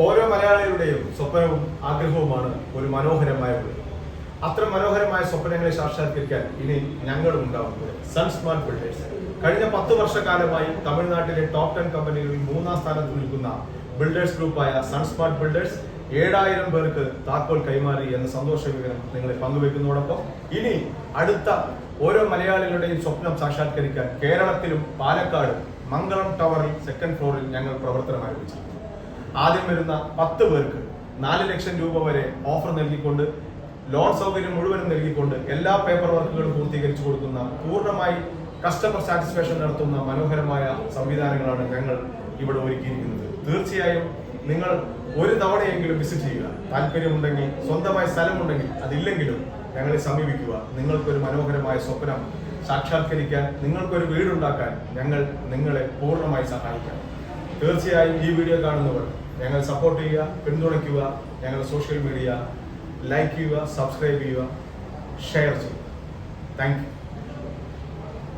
ഓരോ മലയാളികളുടെയും സ്വപ്നവും ആഗ്രഹവുമാണ് ഒരു മനോഹരമായ വീട്. അത്ര മനോഹരമായ സ്വപ്നങ്ങളെ സാക്ഷാത്കരിക്കാൻ ഇനി ഞങ്ങളും ഉണ്ടാവുന്നത് സൺ സ്മാർട്ട് ബിൽഡേഴ്സ്. കഴിഞ്ഞ 10 വർഷക്കാലമായി തമിഴ്നാട്ടിലെ ടോപ്പ് 10 കമ്പനികളിൽ 3-ാം സ്ഥാനത്ത് നിൽക്കുന്ന ബിൽഡേഴ്സ് ഗ്രൂപ്പായ സൺ സ്മാർട്ട് ബിൽഡേഴ്സ് 7000 പേർക്ക് താക്കോൽ കൈമാറി എന്ന സന്തോഷ വിവരം നിങ്ങളെ പങ്കുവെക്കുന്നതോടൊപ്പം ഇനി അടുത്ത ഓരോ മലയാളികളുടെയും സ്വപ്നം സാക്ഷാത്കരിക്കാൻ കേരളത്തിലും പാലക്കാടും മംഗളം ടവറിൽ 2nd ഫ്ലോറിൽ ഞങ്ങൾ പ്രവർത്തനം ആരംഭിച്ചിരിക്കുന്നു. ആദ്യം വരുന്ന 10 പേർക്ക് 4 ലക്ഷം രൂപ വരെ ഓഫർ നൽകിക്കൊണ്ട് ലോൺ സൗകര്യം മുഴുവനും നൽകിക്കൊണ്ട് എല്ലാ പേപ്പർ വർക്കുകളും പൂർത്തീകരിച്ചു കൊടുക്കുന്ന പൂർണ്ണമായി കസ്റ്റമർ സാറ്റിസ്ഫാക്ഷൻ നടത്തുന്ന മനോഹരമായ സംവിധാനങ്ങളാണ് ഞങ്ങൾ ഇവിടെ ഒരുക്കിയിരിക്കുന്നത്. തീർച്ചയായും നിങ്ങൾ ഒരു തവണയെങ്കിലും വിസിറ്റ് ചെയ്യുക. താല്പര്യമുണ്ടെങ്കിൽ, സ്വന്തമായി സ്ഥലമുണ്ടെങ്കിൽ, അതില്ലെങ്കിലും ഞങ്ങളെ സമീപിക്കുക. നിങ്ങൾക്കൊരു മനോഹരമായ സ്വപ്നം സാക്ഷാത്കരിക്കാൻ, നിങ്ങൾക്കൊരു വീടുണ്ടാക്കാൻ ഞങ്ങൾ നിങ്ങളെ പൂർണ്ണമായി സഹായിക്കാം. തീർച്ചയായും ഈ വീഡിയോ കാണുന്നവർ ഞങ്ങൾ സപ്പോർട്ട് ചെയ്യുക, പിന്തുണയ്ക്കുക. ഞങ്ങളുടെ സോഷ്യൽ മീഡിയ ലൈക്ക് ചെയ്യുക, സബ്സ്ക്രൈബ് ചെയ്യുക, ഷെയർ ചെയ്യുക. Thank you.